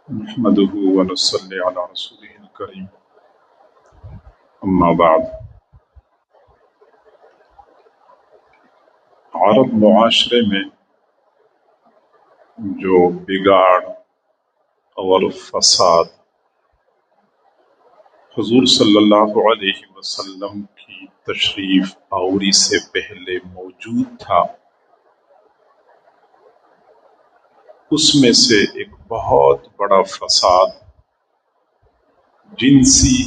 نحمده ونصلي على رسوله الكريم اما بعد۔ عرب معاشرے میں جو بگاڑ اور فساد حضور صلی اللہ علیہ وسلم کی تشریف آوری سے پہلے موجود تھا، اس میں سے ایک بہت بڑا فساد جنسی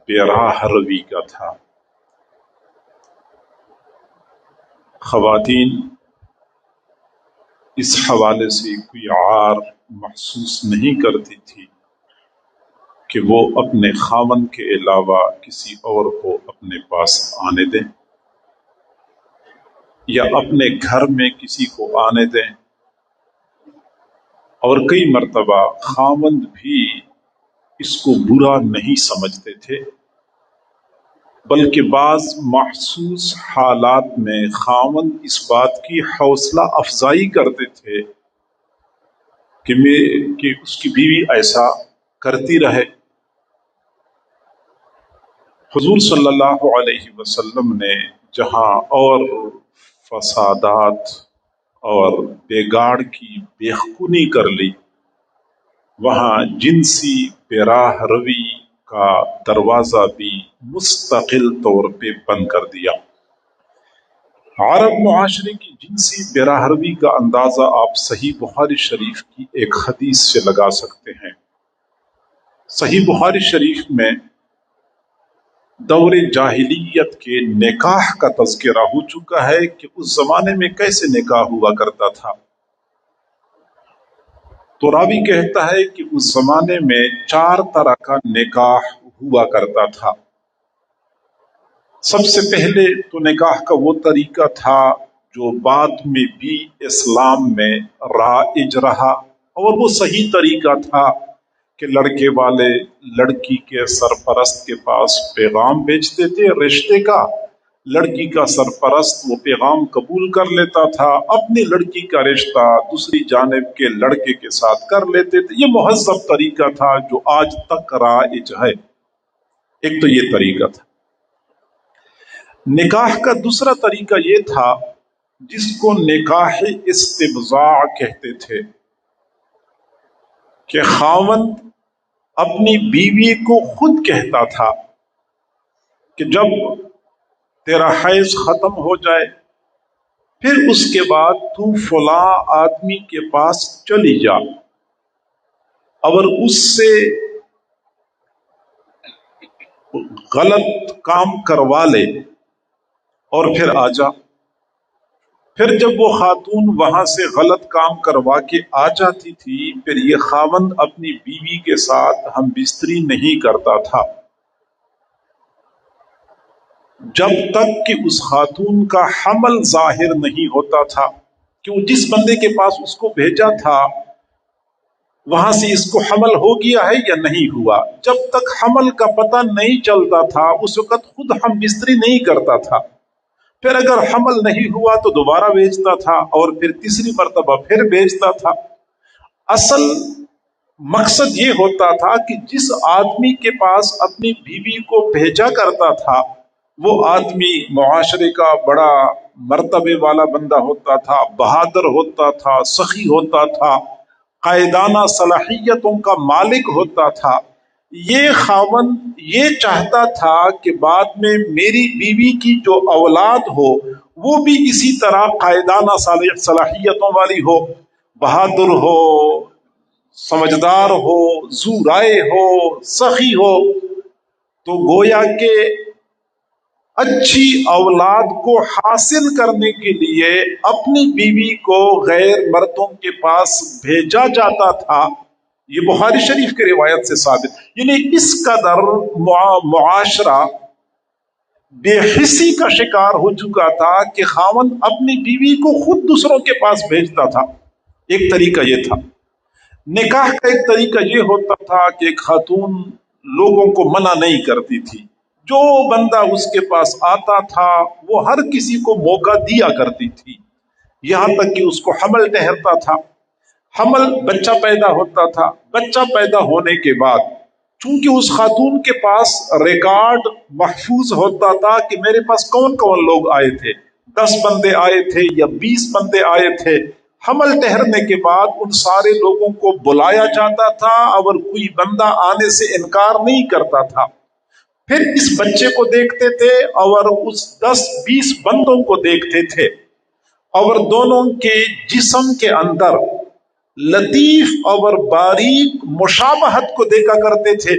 بے راہ روی کا تھا۔ خواتین اس حوالے سے کوئی عار محسوس نہیں کرتی تھی کہ وہ اپنے خاوند کے علاوہ کسی اور کو اپنے پاس آنے دیں یا اپنے گھر میں کسی کو آنے دیں، اور کئی مرتبہ خاوند بھی اس کو برا نہیں سمجھتے تھے، بلکہ بعض محسوس حالات میں خاوند اس بات کی حوصلہ افزائی کرتے تھے کہ اس کی بیوی ایسا کرتی رہے۔ حضور صلی اللہ علیہ وسلم نے جہاں اور فسادات اور بگاڑ کی بےخونی کر لی، وہاں جنسی بے راہ روی کا دروازہ بھی مستقل طور پہ بند کر دیا۔ عرب معاشرے کی جنسی بے راہ روی کا اندازہ آپ صحیح بخاری شریف کی ایک حدیث سے لگا سکتے ہیں۔ صحیح بخاری شریف میں دور جاہلیت کے نکاح کا تذکرہ ہو چکا ہے کہ اس زمانے میں کیسے نکاح ہوا کرتا تھا۔ تو راوی کہتا ہے کہ اس زمانے میں 4 طرح کا نکاح ہوا کرتا تھا۔ سب سے پہلے تو نکاح کا وہ طریقہ تھا جو بعد میں بھی اسلام میں رائج رہا، اور وہ صحیح طریقہ تھا کہ لڑکے والے لڑکی کے سرپرست کے پاس پیغام بھیجتے تھے رشتے کا، لڑکی کا سرپرست وہ پیغام قبول کر لیتا تھا، اپنی لڑکی کا رشتہ دوسری جانب کے لڑکے کے ساتھ کر لیتے تھے۔ یہ مہذب طریقہ تھا جو آج تک رائج ہے۔ ایک تو یہ طریقہ تھا۔ نکاح کا دوسرا طریقہ یہ تھا جس کو نکاح استبضاع کہتے تھے، کہ خاوند اپنی بیوی کو خود کہتا تھا کہ جب تیرا حیض ختم ہو جائے پھر اس کے بعد تو فلاں آدمی کے پاس چلی جا، اور اس سے غلط کام کروا لے اور پھر آ جا۔ پھر جب وہ خاتون وہاں سے غلط کام کروا کے آ جاتی تھی، پھر یہ خاوند اپنی بیوی کے ساتھ ہم بستری نہیں کرتا تھا جب تک کہ اس خاتون کا حمل ظاہر نہیں ہوتا تھا، کہ وہ جس بندے کے پاس اس کو بھیجا تھا وہاں سے اس کو حمل ہو گیا ہے یا نہیں ہوا۔ جب تک حمل کا پتہ نہیں چلتا تھا اس وقت خود ہم بستری نہیں کرتا تھا۔ پھر اگر حمل نہیں ہوا تو دوبارہ بھیجتا تھا، اور پھر تیسری مرتبہ پھر بھیجتا تھا۔ اصل مقصد یہ ہوتا تھا کہ جس آدمی کے پاس اپنی بیوی کو بھیجا کرتا تھا وہ آدمی معاشرے کا بڑا مرتبے والا بندہ ہوتا تھا، بہادر ہوتا تھا، سخی ہوتا تھا، قائدانہ صلاحیتوں کا مالک ہوتا تھا۔ یہ خاوند یہ چاہتا تھا کہ بعد میں میری بیوی کی جو اولاد ہو وہ بھی اسی طرح قائدانہ صلاحیتوں والی ہو، بہادر ہو، سمجھدار ہو، ذو رائے ہو، سخی ہو۔ تو گویا کہ اچھی اولاد کو حاصل کرنے کے لیے اپنی بیوی کو غیر مردوں کے پاس بھیجا جاتا تھا۔ یہ بخاری شریف کی روایت سے ثابت، یعنی اس قدر معاشرہ بے حسی کا شکار ہو چکا تھا کہ خاوند اپنی بیوی کو خود دوسروں کے پاس بھیجتا تھا۔ ایک طریقہ یہ تھا۔ نکاح کا ایک طریقہ یہ ہوتا تھا کہ ایک خاتون لوگوں کو منع نہیں کرتی تھی، جو بندہ اس کے پاس آتا تھا وہ ہر کسی کو موقع دیا کرتی تھی، یہاں تک کہ اس کو حمل ٹھہرتا تھا۔ حمل بچہ پیدا ہوتا تھا، بچہ پیدا ہونے کے بعد چونکہ اس خاتون کے پاس ریکارڈ محفوظ ہوتا تھا کہ میرے پاس کون کون لوگ آئے تھے، 10 بندے آئے تھے یا 20 بندے آئے تھے، حمل ٹھہرنے کے بعد ان سارے لوگوں کو بلایا جاتا تھا اور کوئی بندہ آنے سے انکار نہیں کرتا تھا، پھر اس بچے کو دیکھتے تھے اور اس 10-20 بندوں کو دیکھتے تھے اور دونوں کے جسم کے اندر لطیف اور باریک مشابہت کو دیکھا کرتے تھے،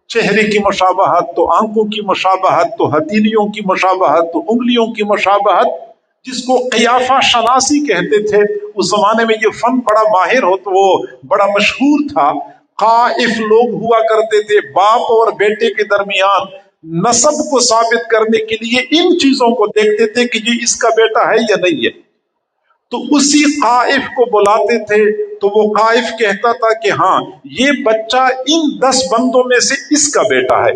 چہرے کی مشابہت، تو آنکھوں کی مشابہت، تو ہتھیلیوں کی مشابہت، تو انگلیوں کی مشابہت، جس کو قیافہ شناسی کہتے تھے۔ اس زمانے میں یہ فن بڑا ماہر ہو تو وہ بڑا مشہور تھا۔ قائف لوگ ہوا کرتے تھے، باپ اور بیٹے کے درمیان نسب کو ثابت کرنے کے لیے ان چیزوں کو دیکھتے تھے کہ یہ اس کا بیٹا ہے یا نہیں ہے، تو اسی قائف کو بلاتے تھے تو وہ قائف کہتا تھا کہ ہاں یہ بچہ ان 10 بندوں میں سے اس کا بیٹا ہے،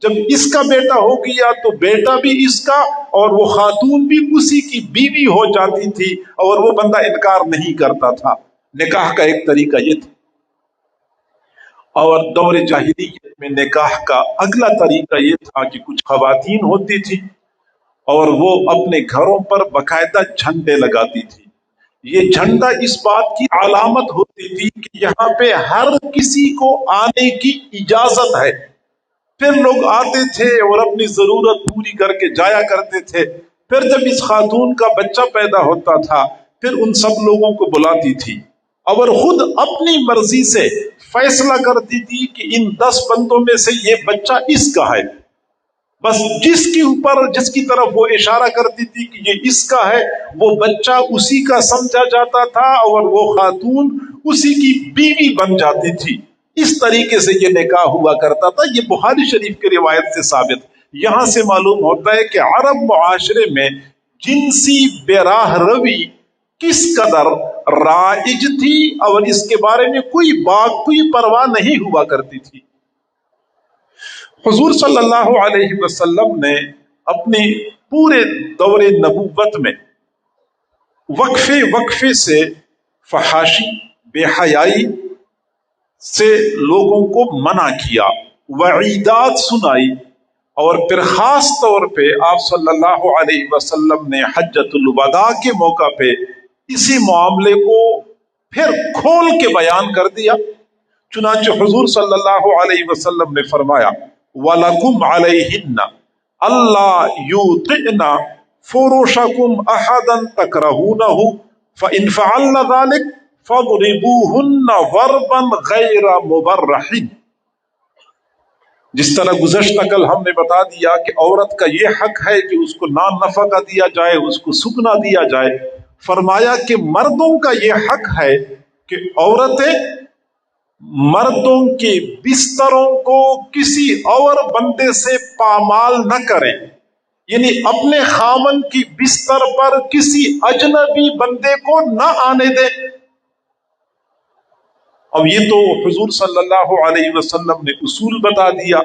جب اس کا بیٹا ہو گیا تو بیٹا بھی اس کا اور وہ خاتون بھی اسی کی بیوی ہو جاتی تھی اور وہ بندہ انکار نہیں کرتا تھا۔ نکاح کا ایک طریقہ یہ تھا، اور دور جاہلیت میں نکاح کا اگلا طریقہ یہ تھا کہ کچھ خواتین ہوتی تھی اور وہ اپنے گھروں پر باقاعدہ جھنڈے لگاتی تھی۔ یہ جھنڈا اس بات کی علامت ہوتی تھی کہ یہاں پہ ہر کسی کو آنے کی اجازت ہے، پھر لوگ آتے تھے اور اپنی ضرورت پوری کر کے جایا کرتے تھے، پھر جب اس خاتون کا بچہ پیدا ہوتا تھا پھر ان سب لوگوں کو بلاتی تھی اور خود اپنی مرضی سے فیصلہ کرتی تھی کہ ان 10 بندوں میں سے یہ بچہ اس کا ہے، بس جس کے اوپر جس کی طرف وہ اشارہ کرتی تھی کہ یہ اس کا ہے وہ بچہ اسی کا سمجھا جاتا تھا اور وہ خاتون اسی کی بیوی بن جاتی تھی۔ اس طریقے سے یہ نکاح ہوا کرتا تھا۔ یہ بخاری شریف کی روایت سے ثابت۔ یہاں سے معلوم ہوتا ہے کہ عرب معاشرے میں جنسی بے راہ روی کس قدر رائج تھی اور اس کے بارے میں کوئی پرواہ نہیں ہوا کرتی تھی۔ حضور صلی اللہ علیہ وسلم نے اپنے پورے دور نبوت میں وقفے سے فحاشی، بے حیائی سے لوگوں کو منع کیا، وعیدات سنائی، اور پھر خاص طور پہ آپ صلی اللہ علیہ وسلم نے حجۃ الوداع کے موقع پہ اسی معاملے کو پھر کھول کے بیان کر دیا۔ چنانچہ حضور صلی اللہ علیہ وسلم نے فرمایا وَلَكُمْ عَلَيْهِنَّ أَلَّا يُوطِئْنَ فُرُوشَكُمْ أَحَدًا تَكْرَهُونَهُ فَإِنْ فَعَلْنَ ذَلِكَ فَاضْرِبُوهُنَّ ضَرْبًا غَيْرَ مُبَرَّحٍ۔ جس طرح گزشتہ کل ہم نے بتا دیا کہ عورت کا یہ حق ہے کہ اس کو نان نفقہ دیا جائے، اس کو سکنا دیا جائے، فرمایا کہ مردوں کا یہ حق ہے کہ عورتیں مردوں کے بستروں کو کسی اور بندے سے پامال نہ کریں، یعنی اپنے خامن کی بستر پر کسی اجنبی بندے کو نہ آنے دیں۔ اب یہ تو حضور صلی اللہ علیہ وسلم نے اصول بتا دیا۔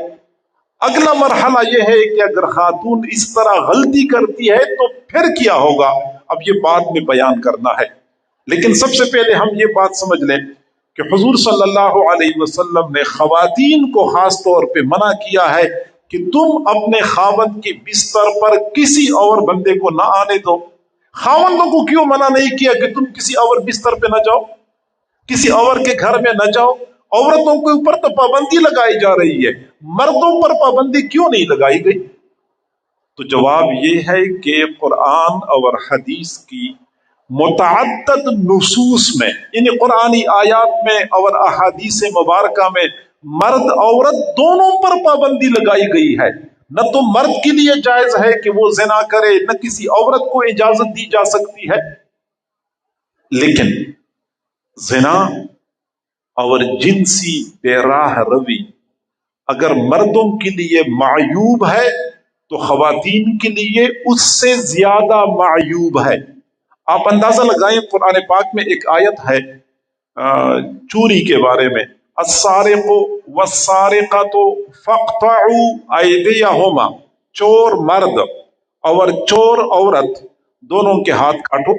اگلا مرحلہ یہ ہے کہ اگر خاتون اس طرح غلطی کرتی ہے تو پھر کیا ہوگا، اب یہ بعد میں بیان کرنا ہے، لیکن سب سے پہلے ہم یہ بات سمجھ لیں کہ حضور صلی اللہ علیہ وسلم نے خواتین کو خاص طور پہ منع کیا ہے کہ تم اپنے خاوند کے بستر پر کسی اور بندے کو نہ آنے دو۔ خاوندوں کو کیوں منع نہیں کیا کہ تم کسی اور بستر پہ نہ جاؤ، کسی اور کے گھر میں نہ جاؤ؟ عورتوں کے اوپر تو پابندی لگائی جا رہی ہے، مردوں پر پابندی کیوں نہیں لگائی گئی؟ تو جواب یہ ہے کہ قرآن اور حدیث کی متعدد نصوص میں، یعنی قرآنی آیات میں اور احادیث مبارکہ میں مرد عورت دونوں پر پابندی لگائی گئی ہے۔ نہ تو مرد کے لیے جائز ہے کہ وہ زنا کرے، نہ کسی عورت کو اجازت دی جا سکتی ہے، لیکن زنا اور جنسی بے راہ روی اگر مردوں کے لیے معیوب ہے تو خواتین کے لیے اس سے زیادہ معیوب ہے۔ آپ اندازہ لگائیں، قرآن پاک میں ایک آیت ہے چوری کے بارے میں، السارق والسارقۃ فاقطعوا ایدیہما، چور مرد اور چور عورت دونوں کے ہاتھ کاٹو۔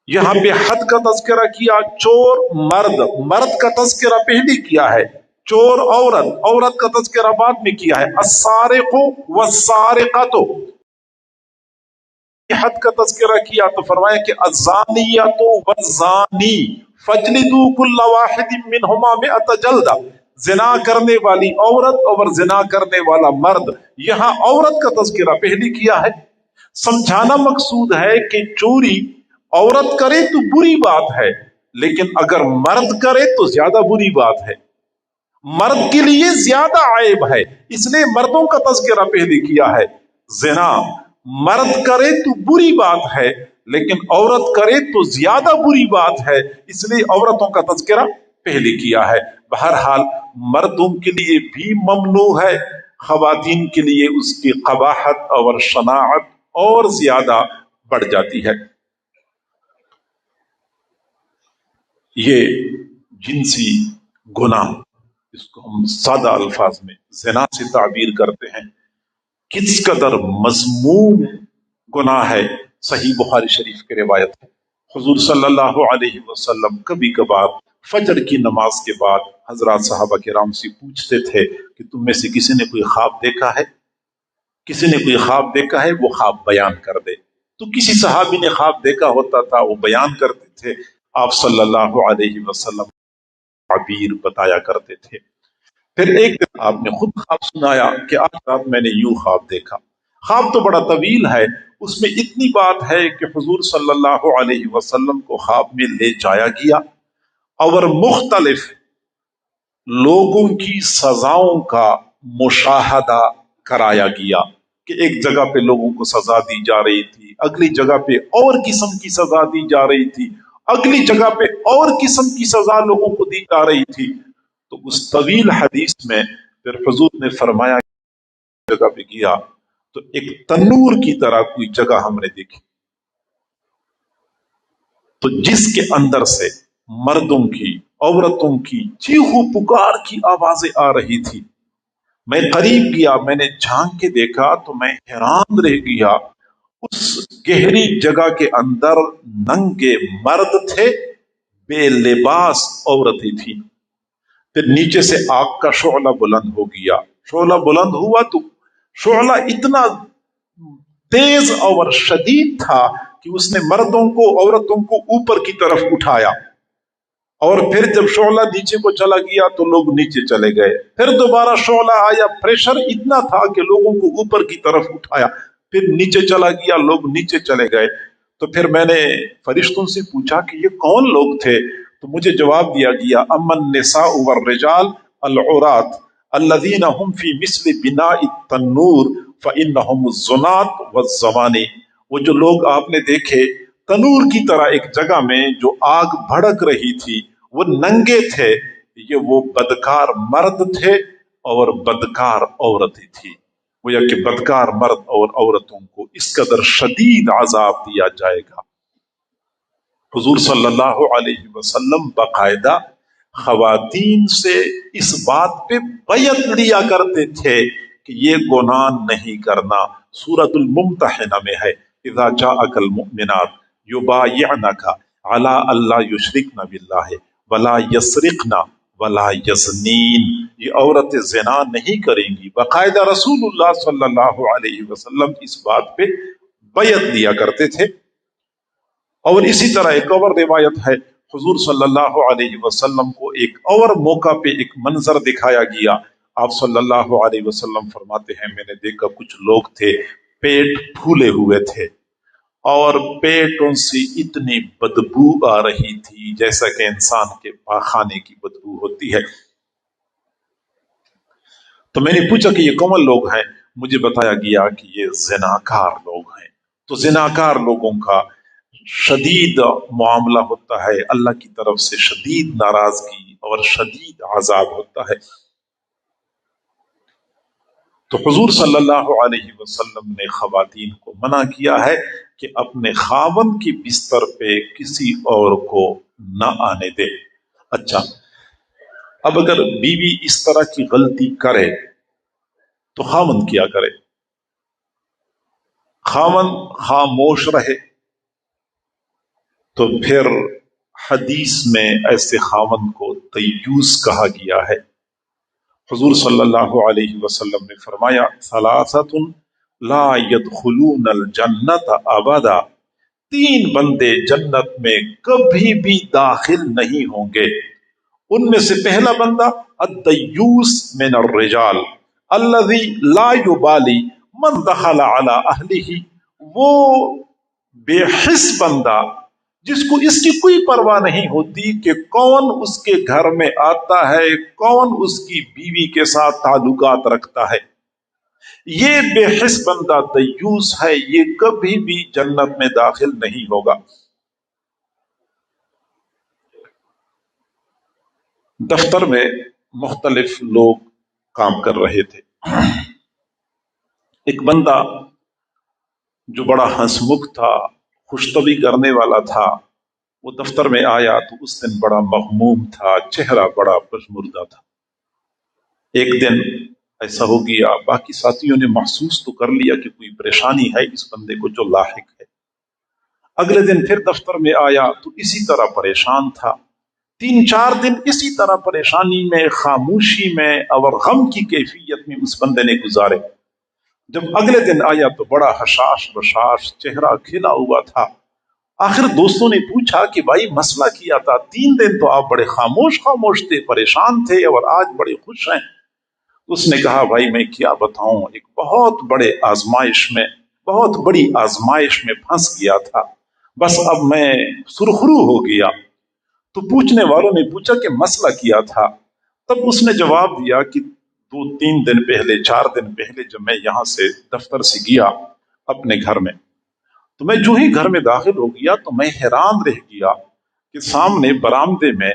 یہاں پہ حد کا تذکرہ کیا، چور مرد، مرد کا تذکرہ پہلے کیا ہے، چور عورت، عورت کا تذکرہ بعد میں کیا ہے۔ السارق والسارقۃ، حد کا تذکرہ کیا تو فرمایا کہ الزانیۃ والزانی فجلدوا کل واحد منہما مئۃ جلدہ، زنا کرنے والی عورت اور زنا کرنے والا مرد، یہاں عورت کا تذکرہ پہلے کیا ہے۔ سمجھانا مقصود ہے کہ چوری عورت کرے تو بری بات ہے، لیکن اگر مرد کرے تو زیادہ بری بات ہے، مرد کے لیے زیادہ عیب ہے، اس لیے مردوں کا تذکرہ پہلے کیا ہے۔ زنا مرد کرے تو بری بات ہے، لیکن عورت کرے تو زیادہ بری بات ہے، اس لیے عورتوں کا تذکرہ پہلے کیا ہے۔ بہرحال مردوں کے لیے بھی ممنوع ہے، خواتین کے لیے اس کی قباحت اور شناعت اور زیادہ بڑھ جاتی ہے۔ یہ جنسی گناہ، اس کو ہم سادہ الفاظ میں زنا سے تعبیر کرتے ہیں، کس قدر مذموم گناہ ہے۔ صحیح بخاری شریف کی روایت ہے، حضور صلی اللہ علیہ وسلم کبھی کبھار فجر کی نماز کے بعد حضرات صحابہ کرام سے پوچھتے تھے کہ تم میں سے کسی نے کوئی خواب دیکھا ہے؟ کسی نے کوئی خواب دیکھا ہے وہ خواب بیان کر دے۔ تو کسی صحابی نے خواب دیکھا ہوتا تھا، وہ بیان کرتے تھے، آپ صلی اللہ علیہ وسلم تعبیر بتایا کرتے تھے۔ پھر ایک دن آپ نے خود خواب سنایا کہ آج رات میں نے یوں خواب دیکھا۔ خواب تو بڑا طویل ہے، اس میں اتنی بات ہے کہ حضور صلی اللہ علیہ وسلم کو خواب میں لے جایا گیا اور مختلف لوگوں کی سزاؤں کا مشاہدہ کرایا گیا کہ ایک جگہ پہ لوگوں کو سزا دی جا رہی تھی، اگلی جگہ پہ اور قسم کی سزا دی جا رہی تھی، اگلی جگہ پہ اور قسم کی سزا لوگوں کو دی جا رہی تھی۔ تو اس طویل حدیث میں پھر حضور نے فرمایا کہ جگہ پہ گیا تو ایک تنور کی طرح کوئی جگہ ہم نے دیکھی، تو جس کے اندر سے مردوں کی، عورتوں کی چیخو پکار کی آوازیں آ رہی تھی۔ میں قریب گیا، میں نے جھانک کے دیکھا تو میں حیران رہ گیا، اس گہری جگہ کے اندر ننگے مرد تھے، بے لباس عورتیں تھیں۔ پھر نیچے سے آگ کا شعلہ بلند ہو گیا، شعلہ بلند ہوا تو شعلہ اتنا تیز اور شدید تھا کہ اس نے مردوں کو، عورتوں کو اوپر کی طرف اٹھایا، اور پھر جب شعلہ نیچے کو چلا گیا تو لوگ نیچے چلے گئے، پھر دوبارہ شعلہ آیا، پریشر اتنا تھا کہ لوگوں کو اوپر کی طرف اٹھایا، پھر نیچے چلا گیا، لوگ نیچے چلے گئے۔ تو پھر میں نے فرشتوں سے پوچھا کہ یہ کون لوگ تھے؟ تو مجھے جواب دیا گیا، اما النساء والرجال العورات الذین هم فی مثل بناء التنور فانہم الزنات والزوانی، وہ جو لوگ آپ نے دیکھے تنور کی طرح ایک جگہ میں جو آگ بھڑک رہی تھی، وہ ننگے تھے، یہ وہ بدکار مرد تھے اور بدکار عورتیں تھی۔ گویا کہ بدکار مرد اور عورتوں کو اس قدر شدید عذاب دیا جائے گا۔ حضور صلی اللہ علیہ وسلم باقاعدہ خواتین سے اس بات پہ بیعت لیا کرتے تھے کہ یہ گناہ نہیں کرنا۔ سورۃ الممتحنہ میں ہے، اذا جاءک المؤمنات یبایعنک علی الا یشرکن باللہ ولا یسرقن ولا یزنین، یہ عورتیں زنا نہیں کریں گی۔ باقاعدہ رسول اللہ صلی اللہ علیہ وسلم اس بات پہ بیعت لیا کرتے تھے۔ اور اسی طرح ایک اور روایت ہے، حضور صلی اللہ علیہ وسلم کو ایک اور موقع پہ ایک منظر دکھایا گیا۔ آپ صلی اللہ علیہ وسلم فرماتے ہیں، میں نے دیکھا کچھ لوگ تھے، پیٹ پھولے ہوئے تھے اور پیٹوں سے اتنی بدبو آ رہی تھی جیسا کہ انسان کے پاخانے کی بدبو ہوتی ہے۔ تو میں نے پوچھا کہ یہ کون لوگ ہیں؟ مجھے بتایا گیا کہ یہ زناکار لوگ ہیں۔ تو زناکار لوگوں کا شدید معاملہ ہوتا ہے، اللہ کی طرف سے شدید ناراضگی اور شدید عذاب ہوتا ہے۔ تو حضور صلی اللہ علیہ وسلم نے خواتین کو منع کیا ہے کہ اپنے خاوند کی بستر پہ کسی اور کو نہ آنے دے۔ اچھا، اب اگر بیوی اس طرح کی غلطی کرے تو خاوند کیا کرے؟ خاوند خاموش رہے، تو پھر حدیث میں ایسے خاوند کو دیوس کہا گیا ہے۔ حضور صلی اللہ علیہ وسلم نے فرمایا ثلاثۃ لا يدخلون الجنت ابدا، تین بندے جنت میں کبھی بھی داخل نہیں ہوں گے۔ ان میں سے پہلا بندہ الدیوس من الرجال الذی لا یبالی من دخل علی اہلہ، وہ بے حس بندہ جس کو اس کی کوئی پرواہ نہیں ہوتی کہ کون اس کے گھر میں آتا ہے، کون اس کی بیوی کے ساتھ تعلقات رکھتا ہے، یہ بے حس بندہ دیوس ہے، یہ کبھی بھی جنت میں داخل نہیں ہوگا۔ دفتر میں مختلف لوگ کام کر رہے تھے۔ ایک بندہ جو بڑا ہنس مکھ تھا، خوش طبعی کرنے والا تھا، وہ دفتر میں آیا تو اس دن بڑا مغموم تھا، چہرہ بڑا پشمردہ تھا۔ ایک دن ایسا ہو گیا، باقی ساتھیوں نے محسوس تو کر لیا کہ کوئی پریشانی ہے اس بندے کو جو لاحق ہے۔ اگلے دن پھر دفتر میں آیا تو اسی طرح پریشان تھا۔ 3-4 دن اسی طرح پریشانی میں، خاموشی میں اور غم کی کیفیت میں اس بندے نے گزارے۔ جب اگلے دن آیا تو بڑا حشاش بشاش، چہرہ کھلا ہوا تھا۔ آخر دوستوں نے پوچھا کہ بھائی مسئلہ کیا تھا؟ 3 دن تو آپ بڑے خاموش تھے، پریشان تھے، اور آج بڑے خوش ہیں۔ اس نے کہا بھائی میں کیا بتاؤں، ایک بہت بڑی آزمائش میں پھنس گیا تھا، بس اب میں سرخرو ہو گیا۔ تو پوچھنے والوں نے پوچھا کہ مسئلہ کیا تھا؟ تب اس نے جواب دیا کہ 2-3 دن پہلے، 4 دن پہلے جب میں یہاں سے دفتر سے گیا اپنے گھر میں، تو میں جو ہی گھر میں داخل ہو گیا تو میں حیران رہ گیا کہ سامنے برآمدے میں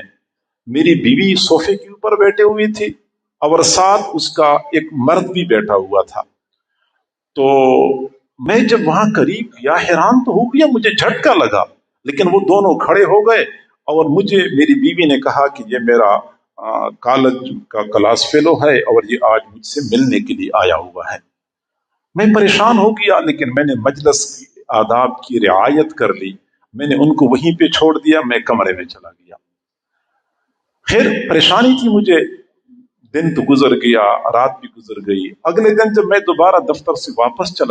میری بیوی صوفے کے اوپر بیٹھے ہوئی تھی اور ساتھ اس کا ایک مرد بھی بیٹھا ہوا تھا۔ تو میں جب وہاں قریب گیا حیران تو ہو گیا، مجھے جھٹکا لگا، لیکن وہ دونوں کھڑے ہو گئے اور مجھے میری بیوی نے کہا کہ یہ میرا کالج کا کلاس فیلو ہے اور یہ آج مجھ سے ملنے کے لیے آیا ہوا ہے۔ میں پریشان ہو گیا، لیکن میں نے مجلس کی آداب کی رعایت کر لی، میں نے ان کو وہیں پہ چھوڑ دیا، میں کمرے میں چلا گیا۔ خیر پریشانی تھی مجھے، دن تو گزر گیا، رات بھی گزر گئی۔ اگلے دن جب میں دوبارہ دفتر سے واپس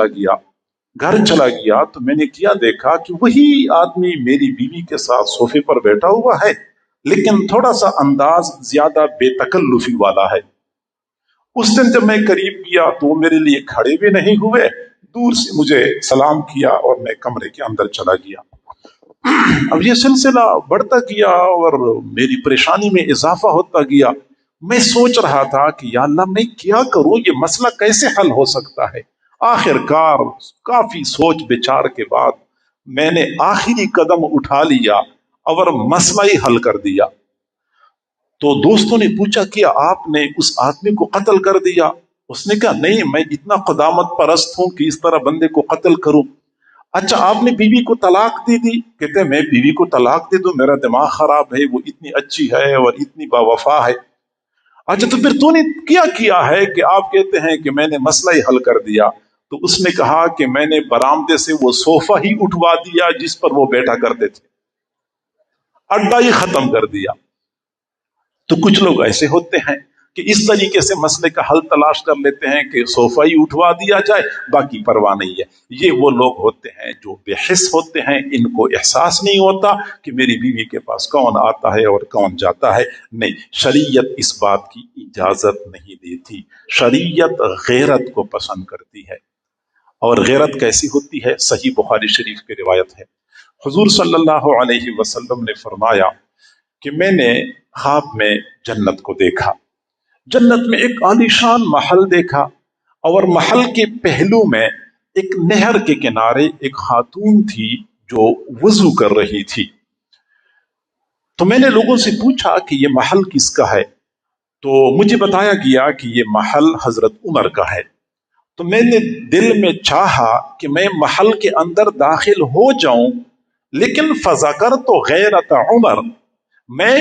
گھر چلا گیا تو میں نے کیا دیکھا کہ وہی آدمی میری بیوی کے ساتھ صوفے پر بیٹھا ہوا ہے، لیکن تھوڑا سا انداز زیادہ بے تکلفی والا ہے۔ اس دن جب میں قریب گیا تو وہ میرے لیے کھڑے بھی نہیں ہوئے، دور سے مجھے سلام کیا اور میں کمرے کے اندر چلا گیا۔ اب یہ سلسلہ بڑھتا گیا اور میری پریشانی میں اضافہ ہوتا گیا۔ میں سوچ رہا تھا کہ یا اللہ میں کیا کروں، یہ مسئلہ کیسے حل ہو سکتا ہے۔ آخر کار کافی سوچ بچار کے بعد میں نے آخری قدم اٹھا لیا اور مسئلہ ہی حل کر دیا۔ تو دوستوں نے پوچھا کہ آپ نے اس آدمی کو قتل کر دیا؟ اس نے کہا نہیں، میں اتنا قدامت پرست ہوں کہ اس طرح بندے کو قتل کروں۔ اچھا آپ نے بیوی کو طلاق دے دی؟ کہتے میں بیوی کو طلاق دے دوں، میرا دماغ خراب ہے، وہ اتنی اچھی ہے اور اتنی باوفا ہے۔ اچھا تو پھر تو نے کیا ہے کہ آپ کہتے ہیں کہ میں نے مسئلہ ہی حل کر دیا؟ تو اس نے کہا کہ میں نے برآمدے سے وہ صوفہ ہی اٹھوا دیا جس پر وہ بیٹھا کرتے تھے، اڈا ہی ختم کر دیا۔ تو کچھ لوگ ایسے ہوتے ہیں کہ اس طریقے سے مسئلے کا حل تلاش کر لیتے ہیں کہ صوفہ ہی اٹھوا دیا جائے، باقی پرواہ نہیں ہے۔ یہ وہ لوگ ہوتے ہیں جو بے حس ہوتے ہیں، ان کو احساس نہیں ہوتا کہ میری بیوی کے پاس کون آتا ہے اور کون جاتا ہے۔ نہیں، شریعت اس بات کی اجازت نہیں دیتی۔ شریعت غیرت کو پسند کرتی ہے، اور غیرت کیسی ہوتی ہے؟ صحیح بخاری شریف کی روایت ہے، حضور صلی اللہ علیہ وسلم نے فرمایا کہ میں نے خواب میں جنت کو دیکھا، جنت میں ایک عالیشان محل دیکھا، اور محل کے پہلو میں ایک نہر کے کنارے ایک خاتون تھی جو وضو کر رہی تھی۔ تو میں نے لوگوں سے پوچھا کہ یہ محل کس کا ہے؟ تو مجھے بتایا گیا کہ یہ محل حضرت عمر کا ہے۔ تو میں نے دل میں چاہا کہ میں محل کے اندر داخل ہو جاؤں، لیکن فذکرت غیرت عمر،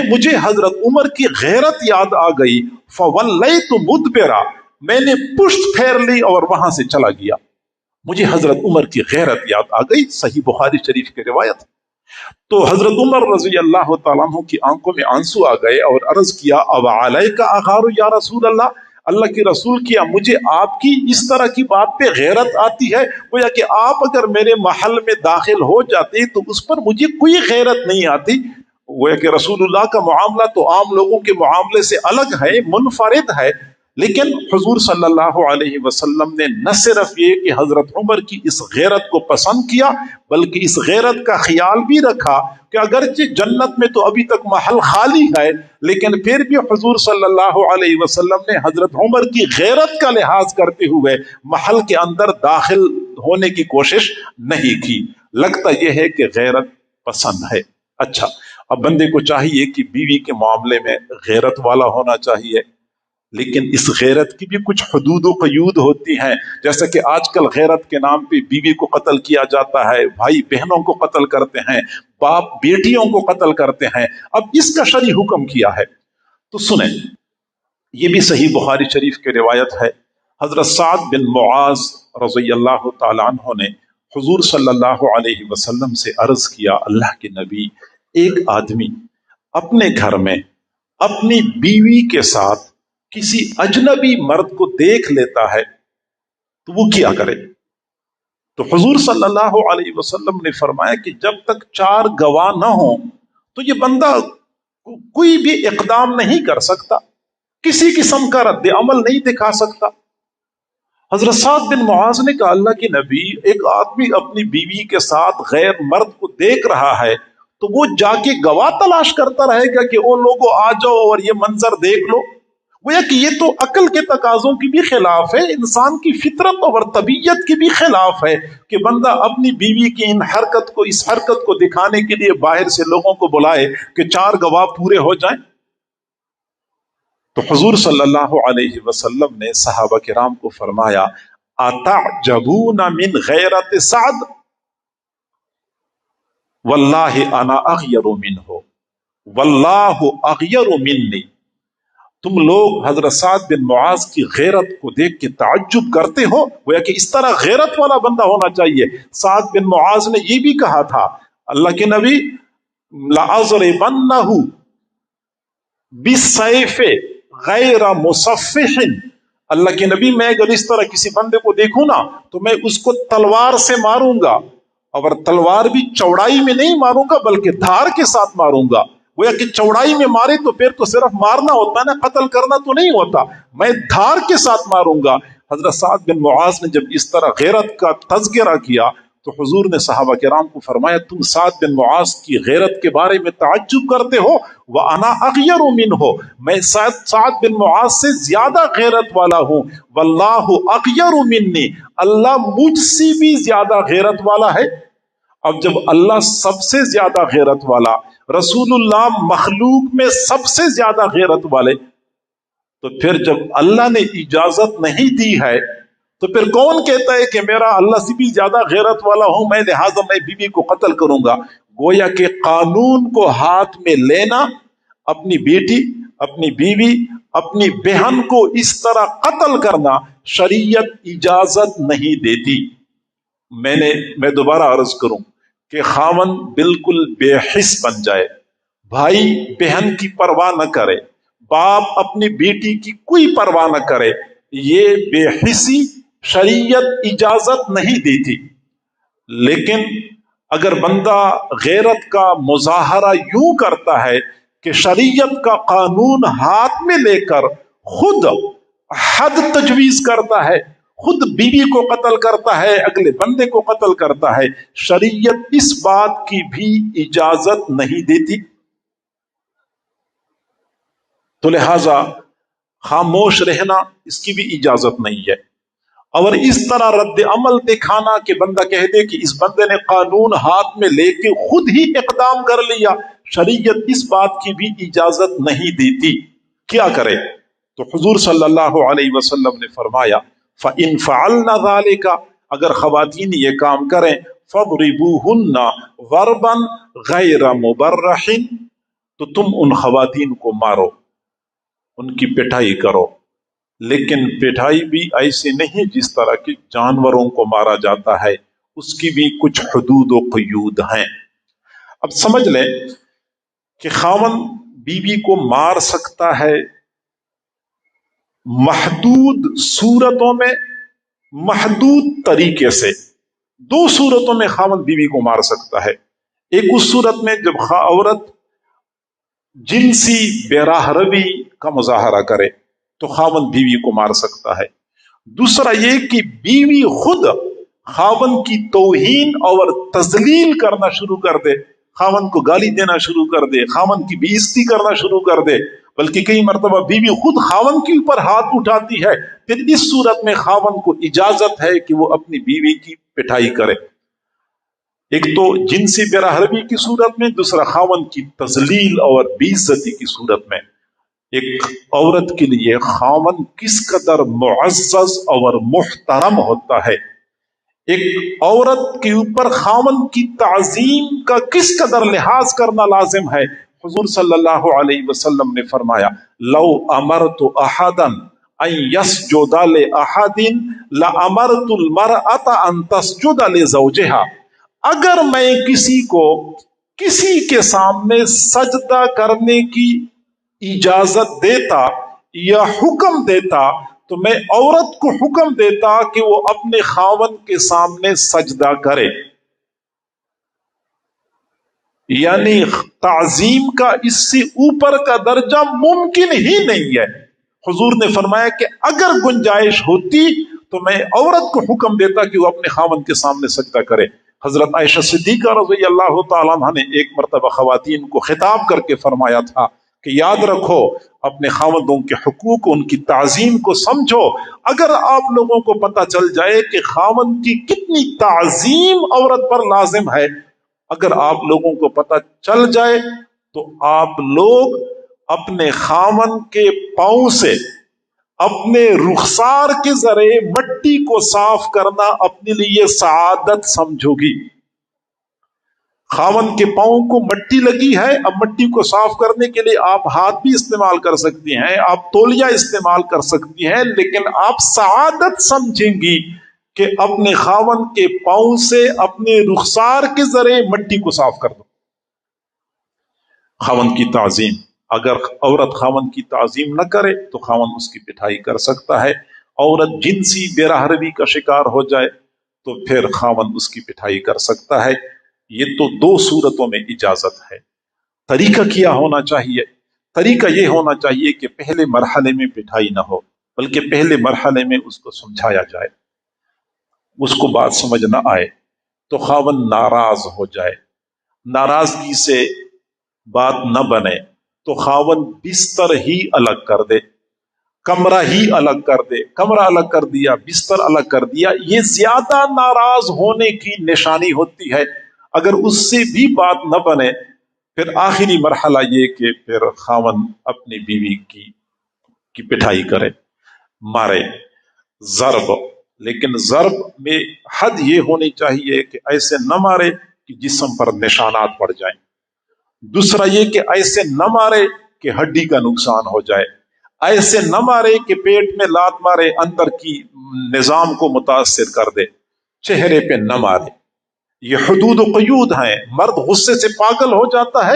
مجھے حضرت عمر کی غیرت یاد آ گئی، فولیت مدبرا، میں نے پشت پھیر لی اور وہاں سے چلا گیا۔ مجھے حضرت عمر کی غیرت یاد آ گئی، صحیح بخاری شریف کی روایت۔ تو حضرت عمر رضی اللہ تعالیٰ عنہ کی آنکھوں میں آنسو آ گئے اور عرض کیا اب علیک اغار یا رسول اللہ کے رسول، کیا مجھے آپ کی اس طرح کی بات پہ غیرت آتی ہے؟ گویا کہ آپ اگر میرے محل میں داخل ہو جاتے تو اس پر مجھے کوئی غیرت نہیں آتی۔ گویا کہ رسول اللہ کا معاملہ تو عام لوگوں کے معاملے سے الگ ہے، منفرد ہے، لیکن حضور صلی اللہ علیہ وسلم نے نہ صرف یہ کہ حضرت عمر کی اس غیرت کو پسند کیا، بلکہ اس غیرت کا خیال بھی رکھا کہ اگرچہ جنت میں تو ابھی تک محل خالی ہے، لیکن پھر بھی حضور صلی اللہ علیہ وسلم نے حضرت عمر کی غیرت کا لحاظ کرتے ہوئے محل کے اندر داخل ہونے کی کوشش نہیں کی۔ لگتا یہ ہے کہ غیرت پسند ہے۔ اچھا، اب بندے کو چاہیے کہ بیوی کے معاملے میں غیرت والا ہونا چاہیے، لیکن اس غیرت کی بھی کچھ حدود و قیود ہوتی ہیں، جیسا کہ آج کل غیرت کے نام پہ بیوی کو قتل کیا جاتا ہے، بھائی بہنوں کو قتل کرتے ہیں، باپ بیٹیوں کو قتل کرتے ہیں۔ اب اس کا شرعی حکم کیا ہے تو سنیں، یہ بھی صحیح بخاری شریف کی روایت ہے۔ حضرت سعد بن معاذ رضی اللہ تعالیٰ عنہ نے حضور صلی اللہ علیہ وسلم سے عرض کیا، اللہ کے نبی، ایک آدمی اپنے گھر میں اپنی بیوی کے ساتھ کسی اجنبی مرد کو دیکھ لیتا ہے تو وہ کیا کرے؟ تو حضور صلی اللہ علیہ وسلم نے فرمایا کہ جب تک 4 گواہ نہ ہوں تو یہ بندہ کوئی بھی اقدام نہیں کر سکتا، کسی قسم کا رد عمل نہیں دکھا سکتا۔ حضرت سعد بن معاذ نے کہا، اللہ کے نبی، ایک آدمی اپنی بیوی کے ساتھ غیر مرد کو دیکھ رہا ہے تو وہ جا کے گواہ تلاش کرتا رہے گا کہ او لوگوں آ جاؤ اور یہ منظر دیکھ لو؟ گویا کہ یہ تو عقل کے تقاضوں کی بھی خلاف ہے، انسان کی فطرت اور طبیعت کی بھی خلاف ہے کہ بندہ اپنی بیوی کی اس حرکت کو دکھانے کے لیے باہر سے لوگوں کو بلائے کہ 4 گواہ پورے ہو جائیں۔ تو حضور صلی اللہ علیہ وسلم نے صحابہ کرام کو فرمایا، اتعجبون من غیرت سعد واللہ انا اغیر منہ واللہ اغیر منی۔ تم لوگ حضرت سعد بن معاذ کی غیرت کو دیکھ کے تعجب کرتے ہو؟ گویا کہ اس طرح غیرت والا بندہ ہونا چاہیے۔ سعد بن معاذ نے یہ بھی کہا تھا، اللہ کے نبی، لَأَضْرِبَنَّهُ بِالسَّيْفِ غَيْرَ مُصَفِّحٍ۔ اللہ کے نبی، میں اگر اس طرح کسی بندے کو دیکھوں نا تو میں اس کو تلوار سے ماروں گا، اور تلوار بھی چوڑائی میں نہیں ماروں گا بلکہ دھار کے ساتھ ماروں گا۔ گویا کہ چوڑائی میں مارے تو پھر تو صرف مارنا ہوتا ہے نا، قتل کرنا تو نہیں ہوتا، میں دھار کے ساتھ ماروں گا۔ حضرت سعد بن معاذ نے جب اس طرح غیرت کا تذکرہ کیا تو حضور نے صحابہ کرام کو فرمایا، تم سعد بن معاذ کی غیرت کے بارے میں تعجب کرتے ہو، وَأَنَا أَغْيَرُ مِنْهُ، میں سعد بن معاذ سے زیادہ غیرت والا ہوں، وَاللَّهُ أَغْيَرُ مِنِّي، اللہ مجھ سے بھی زیادہ غیرت والا ہے۔ اب جب اللہ سب سے زیادہ غیرت والا، رسول اللہ مخلوق میں سب سے زیادہ غیرت والے، تو پھر جب اللہ نے اجازت نہیں دی ہے تو پھر کون کہتا ہے کہ میرا اللہ سے بھی زیادہ غیرت والا ہوں میں لہٰذا میں بیوی کو قتل کروں گا؟ گویا کہ قانون کو ہاتھ میں لینا، اپنی بیٹی، اپنی بیوی، اپنی بہن کو اس طرح قتل کرنا شریعت اجازت نہیں دیتی۔ میں دوبارہ عرض کروں کہ خاوند بالکل بے حس بن جائے، بھائی بہن کی پرواہ نہ کرے، باپ اپنی بیٹی کی کوئی پرواہ نہ کرے، یہ بے حسی شریعت اجازت نہیں دیتی۔ لیکن اگر بندہ غیرت کا مظاہرہ یوں کرتا ہے کہ شریعت کا قانون ہاتھ میں لے کر خود حد تجویز کرتا ہے، خود بیوی کو قتل کرتا ہے، اگلے بندے کو قتل کرتا ہے، شریعت اس بات کی بھی اجازت نہیں دیتی۔ تو لہذا خاموش رہنا اس کی بھی اجازت نہیں ہے، اور اس طرح رد عمل دکھانا کہ بندہ کہہ دے کہ اس بندے نے قانون ہاتھ میں لے کے خود ہی اقدام کر لیا، شریعت اس بات کی بھی اجازت نہیں دیتی۔ کیا کرے؟ تو حضور صلی اللہ علیہ وسلم نے فرمایا، فَإِن فَعَلْنَ ذَلِكَ، اگر خواتین یہ کام کریں، فَضْرِبُوهُنَّ ضَرْبًا غَيْرَ مُبَرَّحٍ، تو تم ان خواتین کو مارو، ان کی پٹائی کرو، لیکن پٹائی بھی ایسی نہیں جس طرح کی جانوروں کو مارا جاتا ہے، اس کی بھی کچھ حدود و قیود ہیں۔ اب سمجھ لیں کہ خاوند بیوی کو مار سکتا ہے محدود صورتوں میں، محدود طریقے سے۔ دو صورتوں میں خاوند بیوی کو مار سکتا ہے۔ ایک اس صورت میں جب عورت جنسی بے راہ روی کا مظاہرہ کرے تو خاوند بیوی کو مار سکتا ہے۔ دوسرا یہ کہ بیوی خود خاوند کی توہین اور تذلیل کرنا شروع کر دے، خاوند کو گالی دینا شروع کر دے، خاوند کی بے عزتی کرنا شروع کر دے، بلکہ کئی مرتبہ بیوی خود خاوند کے اوپر ہاتھ اٹھاتی ہے، پھر اس صورت میں خاوند کو اجازت ہے کہ وہ اپنی بیوی کی پٹائی کرے۔ ایک تو جنسی بے راہ روی کی صورت میں، دوسرا خاوند کی تذلیل اور بے عزتی کی صورت میں۔ ایک عورت کے لیے خاوند کس قدر معزز اور محترم ہوتا ہے، ایک عورت کے اوپر خاوند کی تعظیم کا کس قدر لحاظ کرنا لازم ہے۔ حضور صلی اللہ علیہ وسلم نے فرمایا لو امرت احدا ان يسجد لاحد لامرت المرأة ان تسجد لزوجها، اگر میں کسی کو کسی کے سامنے سجدہ کرنے کی اجازت دیتا یا حکم دیتا تو میں عورت کو حکم دیتا کہ وہ اپنے خاوند کے سامنے سجدہ کرے۔ یعنی تعظیم کا اس سے اوپر کا درجہ ممکن ہی نہیں ہے۔ حضور نے فرمایا کہ اگر گنجائش ہوتی تو میں عورت کو حکم دیتا کہ وہ اپنے خاوند کے سامنے سجدہ کرے۔ حضرت عائشہ صدیقہ رضی اللہ تعالیٰ عنہ نے ایک مرتبہ خواتین کو خطاب کر کے فرمایا تھا کہ یاد رکھو اپنے خاوندوں کے حقوق، ان کی تعظیم کو سمجھو۔ اگر آپ لوگوں کو پتہ چل جائے کہ خاوند کی کتنی تعظیم عورت پر لازم ہے، اگر آپ لوگوں کو پتہ چل جائے تو آپ لوگ اپنے خاوند کے پاؤں سے اپنے رخسار کے ذریعے مٹی کو صاف کرنا اپنے لیے سعادت سمجھو گی۔ خاوند کے پاؤں کو مٹی لگی ہے، اب مٹی کو صاف کرنے کے لیے آپ ہاتھ بھی استعمال کر سکتی ہیں، آپ تولیہ استعمال کر سکتی ہیں، لیکن آپ سعادت سمجھیں گی کہ اپنے خاوند کے پاؤں سے اپنے رخسار کے ذریعے مٹی کو صاف کر دو۔ خاوند کی تعظیم، اگر عورت خاوند کی تعظیم نہ کرے تو خاوند اس کی پٹائی کر سکتا ہے۔ عورت جنسی بے راہ روی کا شکار ہو جائے تو پھر خاوند اس کی پٹائی کر سکتا ہے۔ یہ تو دو صورتوں میں اجازت ہے۔ طریقہ کیا ہونا چاہیے؟ طریقہ یہ ہونا چاہیے کہ پہلے مرحلے میں پٹائی نہ ہو، بلکہ پہلے مرحلے میں اس کو سمجھایا جائے۔ اس کو بات سمجھ نہ آئے تو خاوند ناراض ہو جائے، ناراضگی سے بات نہ بنے تو خاوند بستر ہی الگ کر دے، کمرہ ہی الگ کر دے۔ کمرہ الگ کر دیا، بستر الگ کر دیا، یہ زیادہ ناراض ہونے کی نشانی ہوتی ہے۔ اگر اس سے بھی بات نہ بنے پھر آخری مرحلہ یہ کہ پھر خاوند اپنی بیوی کی پٹائی کرے، مارے، ضرب۔ لیکن ضرب میں حد یہ ہونی چاہیے کہ ایسے نہ مارے کہ جسم پر نشانات پڑ جائیں، دوسرا یہ کہ ایسے نہ مارے کہ ہڈی کا نقصان ہو جائے، ایسے نہ مارے کہ پیٹ میں لات مارے اندر کی نظام کو متاثر کر دے، چہرے پہ نہ مارے۔ یہ حدود و قیود ہیں۔ مرد غصے سے پاگل ہو جاتا ہے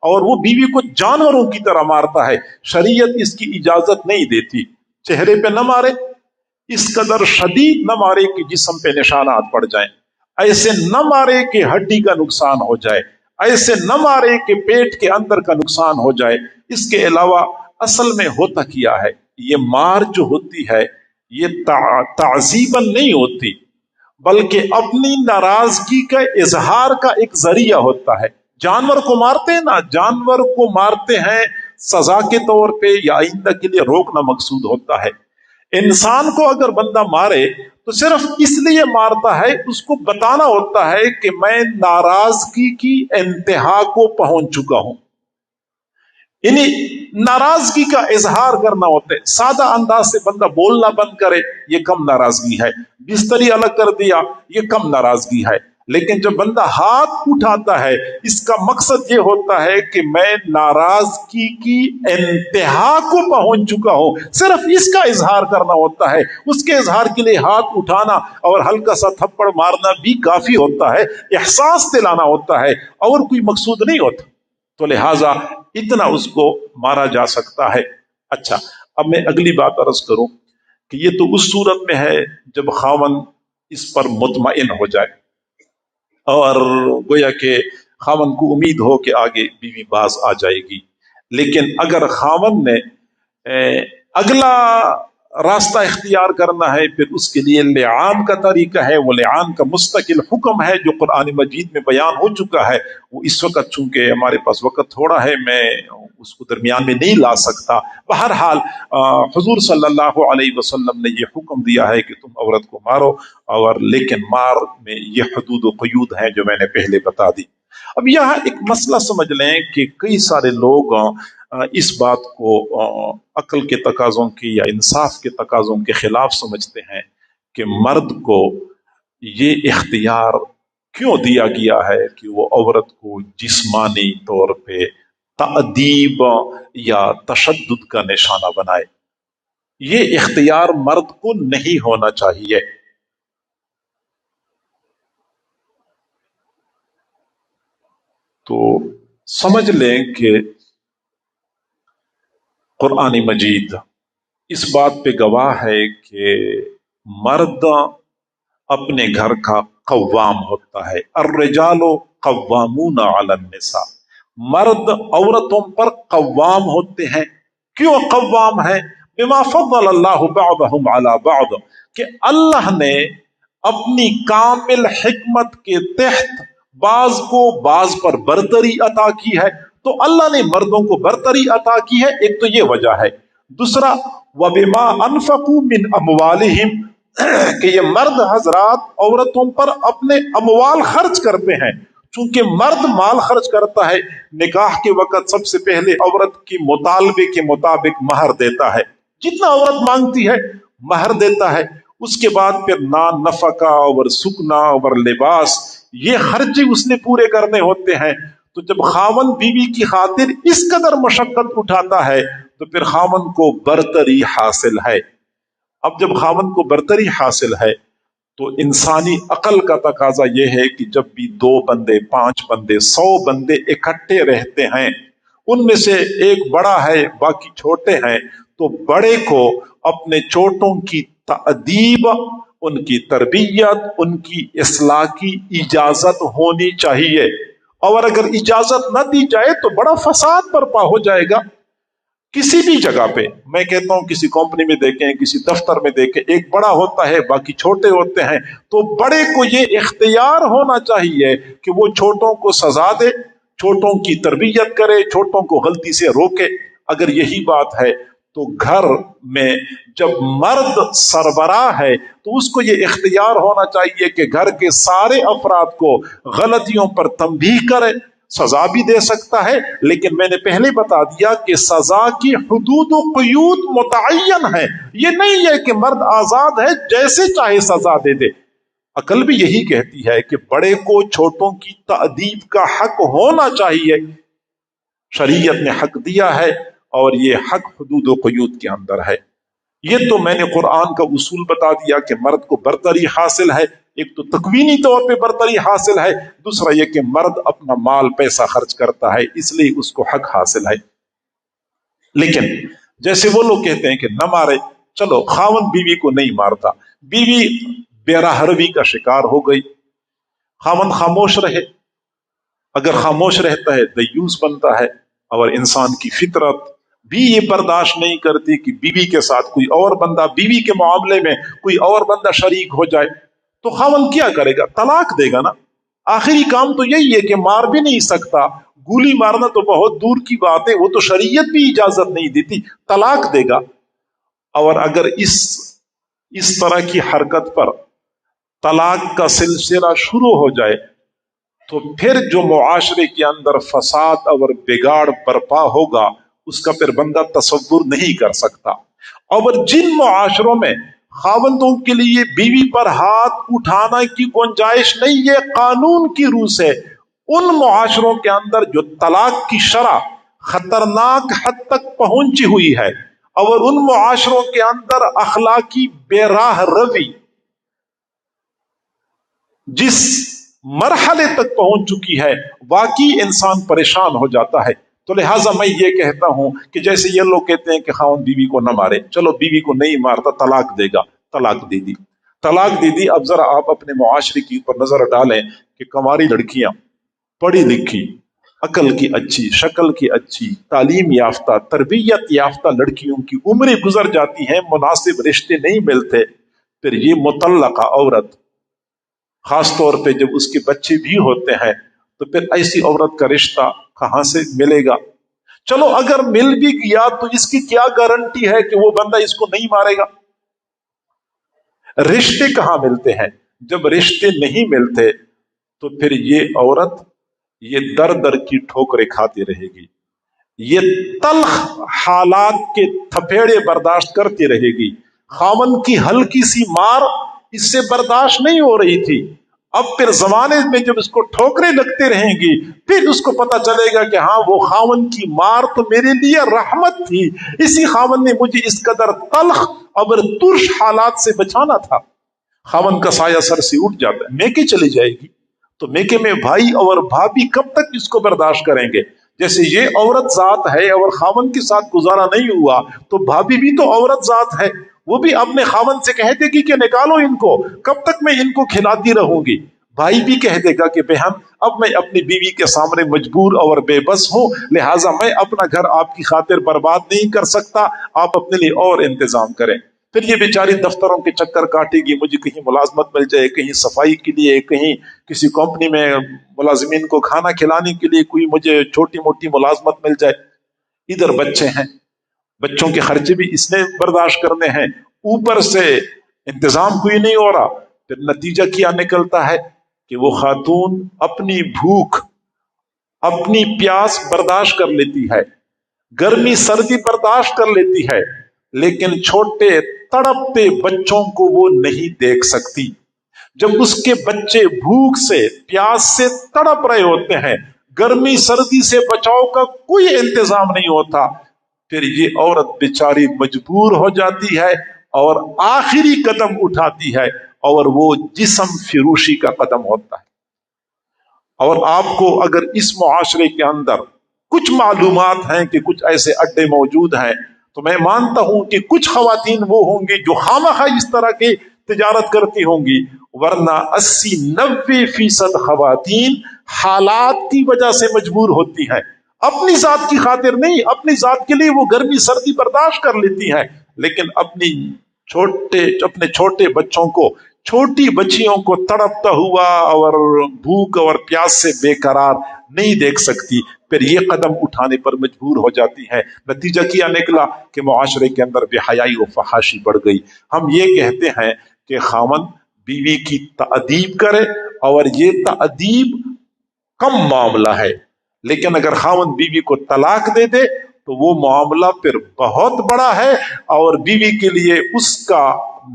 اور وہ بیوی کو جانوروں کی طرح مارتا ہے، شریعت اس کی اجازت نہیں دیتی۔ چہرے پہ نہ مارے، اس قدر شدید نہ مارے کہ جسم پہ نشانات پڑ جائیں، ایسے نہ مارے کہ ہڈی کا نقصان ہو جائے، ایسے نہ مارے کہ پیٹ کے اندر کا نقصان ہو جائے۔ اس کے علاوہ اصل میں ہوتا کیا ہے، یہ مار جو ہوتی ہے یہ تعذیباً نہیں ہوتی، بلکہ اپنی ناراضگی کا اظہار کا ایک ذریعہ ہوتا ہے۔ جانور کو مارتے ہیں نا، جانور کو مارتے ہیں سزا کے طور پہ یا آئندہ کے لیے روکنا مقصود ہوتا ہے۔ انسان کو اگر بندہ مارے تو صرف اس لیے مارتا ہے، اس کو بتانا ہوتا ہے کہ میں ناراضگی کی انتہا کو پہنچ چکا ہوں، یعنی ناراضگی کا اظہار کرنا ہوتا ہے۔ سادہ انداز سے بندہ بولنا بند کرے، یہ کم ناراضگی ہے۔ بستری الگ کر دیا، یہ کم ناراضگی ہے۔ لیکن جب بندہ ہاتھ اٹھاتا ہے اس کا مقصد یہ ہوتا ہے کہ میں ناراضگی کی انتہا کو پہنچ چکا ہوں، صرف اس کا اظہار کرنا ہوتا ہے۔ اس کے اظہار کے لیے ہاتھ اٹھانا اور ہلکا سا تھپڑ مارنا بھی کافی ہوتا ہے، احساس دلانا ہوتا ہے، اور کوئی مقصود نہیں ہوتا، تو لہٰذا اتنا اس کو مارا جا سکتا ہے۔ اچھا، اب میں اگلی بات عرض کروں کہ یہ تو اس صورت میں ہے جب خاوند اس پر مطمئن ہو جائے اور گویا کہ خاوند کو امید ہو کہ آگے بیوی باز آ جائے گی۔ لیکن اگر خاوند نے اگلا راستہ اختیار کرنا ہے، پھر اس کے لیے لعان کا طریقہ ہے، وہ لعان کا مستقل حکم ہے جو قرآن مجید میں بیان ہو چکا ہے۔ وہ اس وقت چونکہ ہمارے پاس وقت تھوڑا ہے، میں اس کو درمیان میں نہیں لا سکتا۔ بہرحال حضور صلی اللہ علیہ وسلم نے یہ حکم دیا ہے کہ تم عورت کو مارو، اور لیکن مار میں یہ حدود و قیود ہیں جو میں نے پہلے بتا دی۔ اب یہاں ایک مسئلہ سمجھ لیں کہ کئی سارے لوگ اس بات کو عقل کے تقاضوں کی یا انصاف کے تقاضوں کے خلاف سمجھتے ہیں کہ مرد کو یہ اختیار کیوں دیا گیا ہے کہ وہ عورت کو جسمانی طور پہ تأدیب یا تشدد کا نشانہ بنائے۔ یہ اختیار مرد کو نہیں ہونا چاہیے۔ تو سمجھ لیں کہ قرآن مجید اس بات پہ گواہ ہے کہ مرد اپنے گھر کا قوام ہوتا ہے۔ الرجال قوامون علی النساء، مرد عورتوں پر قوام ہوتے ہیں۔ کیوں قوام ہے؟ بما فضل اللہ بعضهم علی بعض، کہ اللہ نے اپنی کامل حکمت کے تحت بعض کو بعض پر برتری عطا کی ہے۔ تو اللہ نے مردوں کو برتری عطا کی ہے، ایک تو یہ وجہ ہے۔ دوسرا وَبِمَا أَنفَقُوا مِنْ أَمْوَالِهِمْ، کہ یہ مرد حضرات عورتوں پر اپنے اموال خرچ کرتے ہیں۔ چونکہ مرد مال خرچ کرتا ہے، نکاح کے وقت سب سے پہلے عورت کی مطالبے کے مطابق مہر دیتا ہے، جتنا عورت مانگتی ہے مہر دیتا ہے۔ اس کے بعد پھر نان نفقہ اور سکنا اور لباس، یہ خرچے اس نے پورے کرنے ہوتے ہیں۔ تو جب خاوند بیوی کی خاطر اس قدر مشقت اٹھاتا ہے تو پھر خاوند کو برتری حاصل ہے۔ اب جب خاوند کو برتری حاصل ہے تو انسانی عقل کا تقاضا یہ ہے کہ جب بھی 2 بندے 5 بندے 100 بندے اکٹھے رہتے ہیں، ان میں سے ایک بڑا ہے باقی چھوٹے ہیں، تو بڑے کو اپنے چھوٹوں کی تأدیب، ان کی تربیت، ان کی اصلاح کی اجازت ہونی چاہیے۔ اور اگر اجازت نہ دی جائے تو بڑا فساد برپا ہو جائے گا۔ کسی بھی جگہ پہ، میں کہتا ہوں کسی کمپنی میں دیکھیں، کسی دفتر میں دیکھیں، ایک بڑا ہوتا ہے باقی چھوٹے ہوتے ہیں، تو بڑے کو یہ اختیار ہونا چاہیے کہ وہ چھوٹوں کو سزا دے، چھوٹوں کی تربیت کرے، چھوٹوں کو غلطی سے روکے۔ اگر یہی بات ہے تو گھر میں جب مرد سربراہ ہے تو اس کو یہ اختیار ہونا چاہیے کہ گھر کے سارے افراد کو غلطیوں پر تنبیہ کرے، سزا بھی دے سکتا ہے، لیکن میں نے پہلے بتا دیا کہ سزا کی حدود و قیود متعین ہے۔ یہ نہیں ہے کہ مرد آزاد ہے جیسے چاہے سزا دے دے۔ عقل بھی یہی کہتی ہے کہ بڑے کو چھوٹوں کی تأدیب کا حق ہونا چاہیے۔ شریعت نے حق دیا ہے اور یہ حق حدود و قیود کے اندر ہے۔ یہ تو میں نے قرآن کا اصول بتا دیا کہ مرد کو برتری حاصل ہے، ایک تو تکوینی طور پہ برتری حاصل ہے، دوسرا یہ کہ مرد اپنا مال پیسہ خرچ کرتا ہے، اس لیے اس کو حق حاصل ہے۔ لیکن جیسے وہ لوگ کہتے ہیں کہ نہ مارے، چلو خاوند بیوی کو نہیں مارتا، بیوی بیرہ روی کا شکار ہو گئی، خاوند خاموش رہے۔ اگر خاموش رہتا ہے دیوس بنتا ہے، اور انسان کی فطرت بھی یہ برداشت نہیں کرتی کہ بیوی کے ساتھ کوئی اور بندہ، بیوی کے معاملے میں کوئی اور بندہ شریک ہو جائے، تو خاوند کیا کرے گا؟ طلاق دے گا نا۔ آخری کام تو یہی ہے کہ مار بھی نہیں سکتا، گولی مارنا تو بہت دور کی بات ہے، وہ تو شریعت بھی اجازت نہیں دیتی، طلاق دے گا۔ اور اگر اس طرح کی حرکت پر طلاق کا سلسلہ شروع ہو جائے تو پھر جو معاشرے کے اندر فساد اور بگاڑ برپا ہوگا اس کا پھر بندہ تصور نہیں کر سکتا۔ اور جن معاشروں میں خاوندوں کے لیے بیوی پر ہاتھ اٹھانا کی گنجائش نہیں. یہ قانون کی روح سے ان معاشروں کے اندر جو طلاق کی شرح خطرناک حد تک پہنچی ہوئی ہے، اور ان معاشروں کے اندر اخلاقی بے راہ روی جس مرحلے تک پہنچ چکی ہے، واقعی انسان پریشان ہو جاتا ہے. تو لہٰذا میں یہ کہتا ہوں کہ جیسے یہ لوگ کہتے ہیں کہ خاوند بیوی کو نہ مارے، چلو بیوی کو نہیں مارتا طلاق دے گا، طلاق دے دی، طلاق دے دی. اب ذرا آپ اپنے معاشرے کی اوپر نظر ڈالیں کہ کنواری لڑکیاں، پڑھی لکھی، عقل کی اچھی، شکل کی اچھی، تعلیم یافتہ، تربیت یافتہ لڑکیوں کی عمریں گزر جاتی ہیں، مناسب رشتے نہیں ملتے. پھر یہ مطلقہ عورت، خاص طور پہ جب اس کے بچے بھی ہوتے ہیں، تو پھر ایسی عورت کا رشتہ کہاں سے ملے گا؟ چلو اگر مل بھی گیا تو اس کی کیا گارنٹی ہے کہ وہ بندہ اس کو نہیں مارے گا؟ رشتے کہاں ملتے ہیں؟ جب رشتے نہیں ملتے تو پھر یہ عورت یہ در در کی ٹھوکریں کھاتی رہے گی، یہ تلخ حالات کے تھپیڑے برداشت کرتی رہے گی. خاوند کی ہلکی سی مار اس سے برداشت نہیں ہو رہی تھی، اب پھر زمانے میں جب اس کو ٹھوکریں لگتے رہیں گی، پھر اس کو پتا چلے گا کہ ہاں وہ خاوند کی مار تو میرے لیے رحمت تھی، اسی خاوند نے مجھے اس قدر تلخ اور ترش حالات سے بچانا تھا. خاوند کا سایہ سر سے اٹھ جاتا ہے، میکے چلی جائے گی. تو میکے میں بھائی اور بھابھی کب تک اس کو برداشت کریں گے؟ جیسے یہ عورت ذات ہے اور خاوند کے ساتھ گزارا نہیں ہوا، تو بھابھی بھی تو عورت ذات ہے، وہ بھی اپنے خاوند سے کہہ دے گی کہ نکالو ان کو، کب تک میں ان کو کھلاتی رہوں گی. بھائی بھی کہہ دے گا کہ بہن اب میں اپنی بیوی کے سامنے مجبور اور بے بس ہوں، لہٰذا میں اپنا گھر آپ کی خاطر برباد نہیں کر سکتا، آپ اپنے لیے اور انتظام کریں. پھر یہ بیچاری دفتروں کے چکر کاٹے گی، مجھے کہیں ملازمت مل جائے، کہیں صفائی کے لیے، کہیں کسی کمپنی میں ملازمین کو کھانا کھلانے کے لیے کوئی مجھے چھوٹی موٹی ملازمت مل جائے. ادھر بچے ہیں، بچوں کے خرچے بھی اس نے برداشت کرنے ہیں، اوپر سے انتظام کوئی نہیں ہو رہا. پھر نتیجہ کیا نکلتا ہے کہ وہ خاتون اپنی بھوک، اپنی پیاس برداشت کر لیتی ہے، گرمی سردی برداشت کر لیتی ہے، لیکن چھوٹے تڑپتے بچوں کو وہ نہیں دیکھ سکتی. جب اس کے بچے بھوک سے پیاس سے تڑپ رہے ہوتے ہیں، گرمی سردی سے بچاؤ کا کوئی انتظام نہیں ہوتا، پھر یہ عورت بیچاری مجبور ہو جاتی ہے اور آخری قدم اٹھاتی ہے، اور وہ جسم فروشی کا قدم ہوتا ہے. اور آپ کو اگر اس معاشرے کے اندر کچھ معلومات ہیں کہ کچھ ایسے اڈے موجود ہیں، تو میں مانتا ہوں کہ کچھ خواتین وہ ہوں گی جو خامخواہ اس طرح کی تجارت کرتی ہوں گی، ورنہ 80-90% خواتین حالات کی وجہ سے مجبور ہوتی ہیں، اپنی ذات کی خاطر نہیں. اپنی ذات کے لیے وہ گرمی سردی برداشت کر لیتی ہیں، لیکن اپنے چھوٹے بچوں کو، چھوٹی بچیوں کو تڑپتا ہوا اور بھوک اور پیاس سے بے قرار نہیں دیکھ سکتی، پھر یہ قدم اٹھانے پر مجبور ہو جاتی ہے. نتیجہ کیا نکلا کہ معاشرے کے اندر بے حیائی و فحاشی بڑھ گئی. ہم یہ کہتے ہیں کہ خاوند بیوی کی تأدیب کرے، اور یہ تأدیب کم معاملہ ہے، لیکن اگر خاوند بیوی کو طلاق دے دے تو وہ معاملہ پھر بہت بڑا ہے، اور بیوی کے لیے اس کا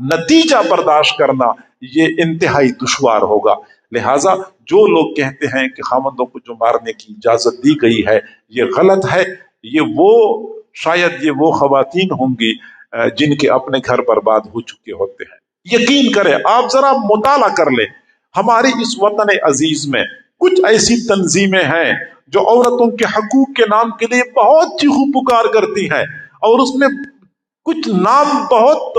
نتیجہ برداشت کرنا یہ انتہائی دشوار ہوگا. لہٰذا جو لوگ کہتے ہیں کہ خاوندوں کو جو مارنے کی اجازت دی گئی ہے یہ غلط ہے، شاید یہ وہ خواتین ہوں گی جن کے اپنے گھر برباد ہو چکے ہوتے ہیں. یقین کریں، آپ ذرا مطالعہ کر لیں، ہمارے اس وطن عزیز میں کچھ ایسی تنظیمیں ہیں جو عورتوں کے حقوق کے نام کے لیے بہت چیخو پکار کرتی ہیں، اور اس میں کچھ نام بہت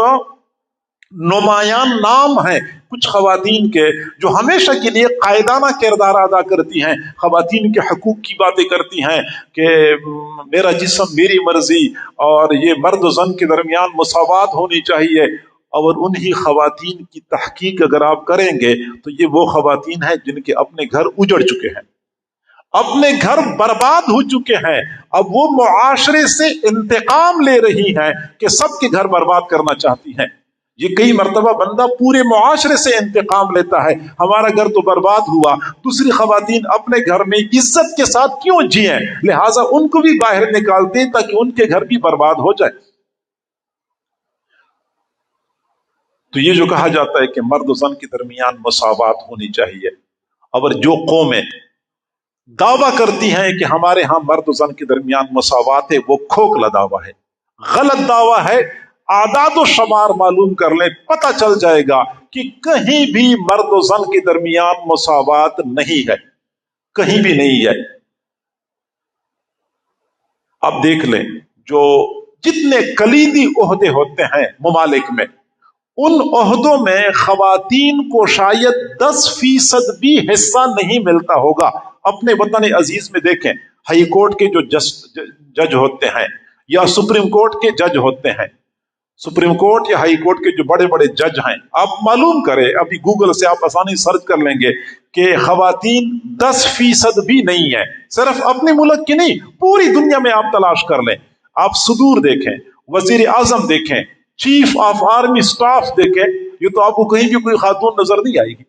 نمایاں نام ہیں کچھ خواتین کے جو ہمیشہ کے لیے قائدانہ کردار ادا کرتی ہیں، خواتین کے حقوق کی باتیں کرتی ہیں کہ میرا جسم میری مرضی، اور یہ مرد و زن کے درمیان مساوات ہونی چاہیے. اور انہی خواتین کی تحقیق اگر آپ کریں گے تو یہ وہ خواتین ہیں جن کے اپنے گھر اجڑ چکے ہیں، اپنے گھر برباد ہو چکے ہیں، اب وہ معاشرے سے انتقام لے رہی ہیں کہ سب کے گھر برباد کرنا چاہتی ہیں. یہ کئی مرتبہ بندہ پورے معاشرے سے انتقام لیتا ہے، ہمارا گھر تو برباد ہوا، دوسری خواتین اپنے گھر میں عزت کے ساتھ کیوں جئیں، لہٰذا ان کو بھی باہر نکالتے ہیں تاکہ ان کے گھر بھی برباد ہو جائے. تو یہ جو کہا جاتا ہے کہ مرد و زن کے درمیان مساوات ہونی چاہیے، اور جو قومیں دعویٰ کرتی ہیں کہ ہمارے ہاں مرد و زن کے درمیان مساوات ہے، وہ کھوکھلا دعویٰ ہے، غلط دعویٰ ہے۔ اعداد و شمار معلوم کر لیں، پتہ چل جائے گا کہ کہیں بھی مرد و زن کے درمیان مساوات نہیں ہے، کہیں بھی نہیں ہے۔ اب دیکھ لیں، جو جتنے کلیدی عہدے ہوتے ہیں ممالک میں، ان عہدوں میں خواتین کو شاید 10% بھی حصہ نہیں ملتا ہوگا۔ اپنے وطن عزیز میں دیکھیں، ہائی کورٹ کے جو جج ہوتے ہیں یا سپریم کورٹ کے جج ہوتے ہیں، سپریم کورٹ یا ہائی کورٹ کے جو بڑے بڑے جج ہیں، آپ معلوم کریں، ابھی گوگل سے آپ آسانی سرچ کر لیں گے کہ خواتین 10% بھی نہیں ہے۔ صرف اپنے ملک کی نہیں، پوری دنیا میں آپ تلاش کر لیں، آپ صدور دیکھیں، وزیر اعظم دیکھیں، چیف آف آرمی سٹاف دیکھیں، یہ تو آپ کو کہیں بھی کوئی خاتون نظر نہیں آئے گی۔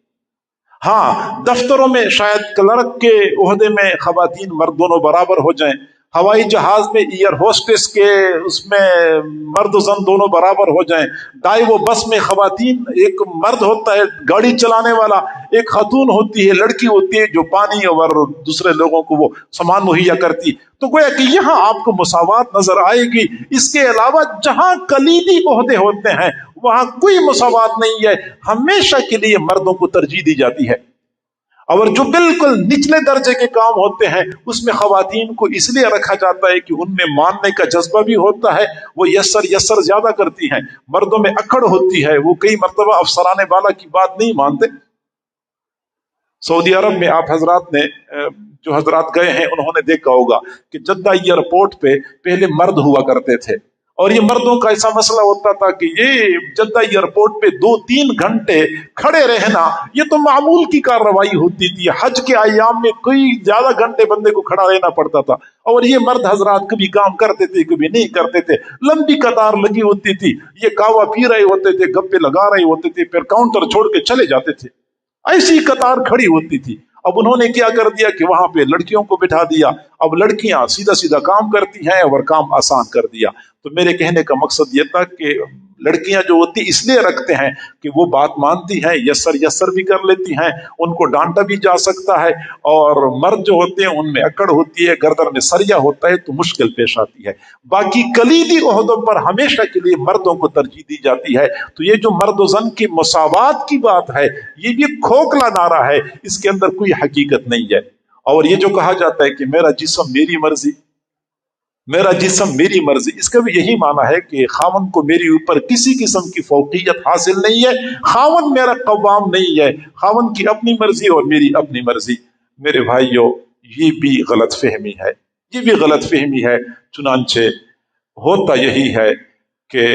ہاں، دفتروں میں شاید کلرک کے عہدے میں خواتین مرد دونوں برابر ہو جائیں، ہوائی جہاز میں ایئر ہوسٹس کے اس میں مرد و زن دونوں برابر ہو جائیں، ڈائیو بس میں خواتین، ایک مرد ہوتا ہے گاڑی چلانے والا، ایک خاتون ہوتی ہے، لڑکی ہوتی ہے جو پانی اور دوسرے لوگوں کو وہ سامان مہیا کرتی، تو گویا کہ یہاں آپ کو مساوات نظر آئے گی۔ اس کے علاوہ جہاں کلیدی عہدے ہوتے ہیں وہاں کوئی مساوات نہیں ہے، ہمیشہ کے لیے مردوں کو ترجیح دی جاتی ہے، اور جو بالکل نچلے درجے کے کام ہوتے ہیں اس میں خواتین کو اس لیے رکھا جاتا ہے کہ ان میں ماننے کا جذبہ بھی ہوتا ہے، وہ یسر زیادہ کرتی ہیں، مردوں میں اکڑ ہوتی ہے، وہ کئی مرتبہ افسرانے والا کی بات نہیں مانتے۔ سعودی عرب میں آپ حضرات نے جو حضرات گئے ہیں انہوں نے دیکھا ہوگا کہ جدہ ایئرپورٹ پہ پہلے مرد ہوا کرتے تھے، اور یہ مردوں کا ایسا مسئلہ ہوتا تھا کہ یہ جدہ ایئرپورٹ پہ 2-3 گھنٹے کھڑے رہنا یہ تو معمول کی کارروائی ہوتی تھی۔ حج کے ایام میں کوئی زیادہ گھنٹے بندے کو کھڑا رہنا پڑتا تھا، اور یہ مرد حضرات کبھی کام کرتے تھے کبھی نہیں کرتے تھے، لمبی قطار لگی ہوتی تھی، یہ کہوا پی رہے ہوتے تھے، گپے لگا رہے ہوتے تھے، پھر کاؤنٹر چھوڑ کے چلے جاتے تھے، ایسی قطار کھڑی ہوتی تھی۔ اب انہوں نے کیا کر دیا کہ وہاں پہ لڑکیوں کو بٹھا دیا، اب لڑکیاں سیدھا سیدھا کام کرتی ہیں اور کام آسان کر دیا۔ تو میرے کہنے کا مقصد یہ تھا کہ لڑکیاں جو ہوتی اس لیے رکھتے ہیں کہ وہ بات مانتی ہیں، یسر بھی کر لیتی ہیں، ان کو ڈانٹا بھی جا سکتا ہے، اور مرد جو ہوتے ہیں ان میں اکڑ ہوتی ہے، گردن میں سریا ہوتا ہے تو مشکل پیش آتی ہے۔ باقی کلیدی عہدوں پر ہمیشہ کے لیے مردوں کو ترجیح دی جاتی ہے۔ تو یہ جو مرد و زن کی مساوات کی بات ہے یہ بھی کھوکھلا نعرہ ہے، اس کے اندر کوئی حقیقت نہیں ہے۔ اور یہ جو کہا جاتا ہے کہ میرا جسم میری مرضی، میرا جسم میری مرضی، اس کا بھی یہی معنی ہے کہ خاوند کو میری اوپر کسی قسم کی فوقیت حاصل نہیں ہے، خاوند میرا قوام نہیں ہے، خاوند کی اپنی مرضی اور میری اپنی مرضی۔ میرے بھائیوں، یہ بھی غلط فہمی ہے، یہ بھی غلط فہمی ہے۔ چنانچہ ہوتا یہی ہے کہ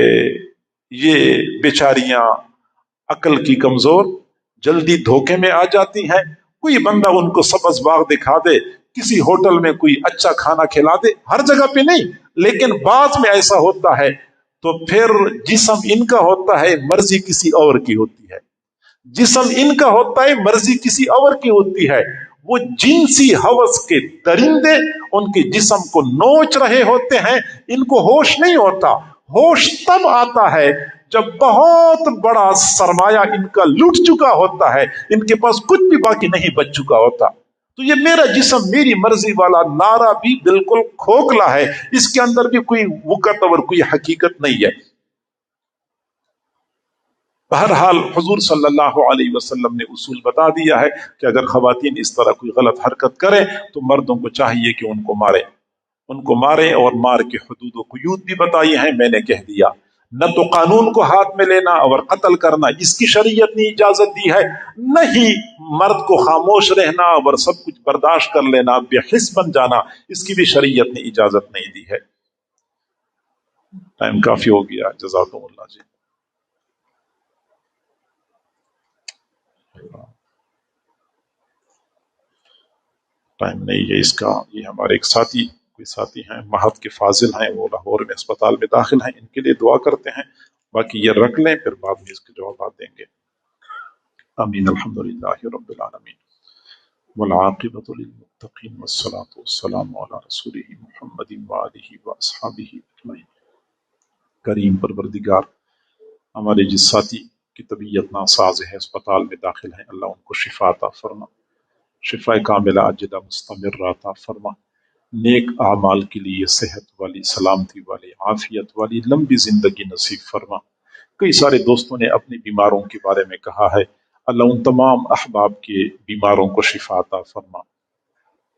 یہ بیچاریاں عقل کی کمزور جلدی دھوکے میں آ جاتی ہیں، کوئی بندہ ان کو سبز باغ دکھا دے، کسی ہوٹل میں کوئی اچھا کھانا کھلا دے، ہر جگہ پہ نہیں لیکن بعض میں ایسا ہوتا ہے، تو پھر جسم ان کا ہوتا ہے، مرضی کسی اور کی ہوتی ہے، جسم ان کا ہوتا ہے، مرضی کسی اور کی ہوتی ہے۔ وہ جنسی ہوس کے درندے ان کے جسم کو نوچ رہے ہوتے ہیں، ان کو ہوش نہیں ہوتا۔ ہوش تب آتا ہے جب بہت بڑا سرمایہ ان کا لٹ چکا ہوتا ہے، ان کے پاس کچھ بھی باقی نہیں بچ چکا ہوتا۔ تو یہ میرا جسم میری مرضی والا نعرہ بھی بالکل کھوکھلا ہے، اس کے اندر بھی کوئی وقت اور کوئی حقیقت نہیں ہے۔ بہرحال حضور صلی اللہ علیہ وسلم نے اصول بتا دیا ہے کہ اگر خواتین اس طرح کوئی غلط حرکت کریں تو مردوں کو چاہیے کہ ان کو ماریں، ان کو ماریں، اور مار کے حدود و قیود بھی بتائی ہیں، میں نے کہہ دیا۔ نہ تو قانون کو ہاتھ میں لینا اور قتل کرنا اس کی شریعت نے اجازت دی ہے، نہ ہی مرد کو خاموش رہنا اور سب کچھ برداشت کر لینا، بے حس بن جانا، اس کی بھی شریعت نے اجازت نہیں دی ہے۔ ٹائم کافی ہو گیا، جزاکم اللہ جی۔ ٹائم نہیں ہے اس کا۔ یہ ہمارے ایک ساتھی، کوئی ساتھی ہیں مہد کے فاضل ہیں، وہ لاہور میں اسپتال میں داخل ہیں، ان کے لیے دعا کرتے ہیں، باقی یہ رکھ لیں پھر بعد میں اس کے جوابات دیں گے۔ آمین۔ الحمد للہ رب العالمین والعاقبۃ للمتقین والصلاۃ والسلام علی رسولہ محمد وآلہ واصحابہ اجمعین۔ کریم پروردگار، ہمارے جس ساتھی کی طبیعت ناساز ہے، اسپتال میں داخل ہیں، اللہ ان کو شفا عطا فرما، شفا کاملہ عاجلہ مستمرہ عطا فرما، نیک اعمال کے لیے صحت والی، سلامتی والی، عافیت والی لمبی زندگی نصیب فرما۔ کئی سارے دوستوں نے اپنی بیماروں کے بارے میں کہا ہے، اللہ ان تمام احباب کے بیماروں کو شفا عطا فرما۔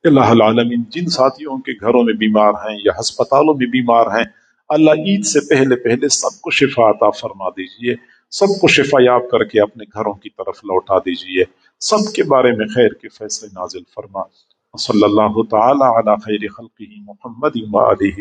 الہ العالمین جن ساتھیوں کے گھروں میں بیمار ہیں یا ہسپتالوں میں بیمار ہیں، اللہ عید سے پہلے پہلے سب کو شفا عطا فرما دیجئے، سب کو شفا یاب کر کے اپنے گھروں کی طرف لوٹا دیجئے، سب کے بارے میں خیر کے فیصلے نازل فرما۔ صلی اللہ تعالی علی خیر خلقہ محمد و آلہ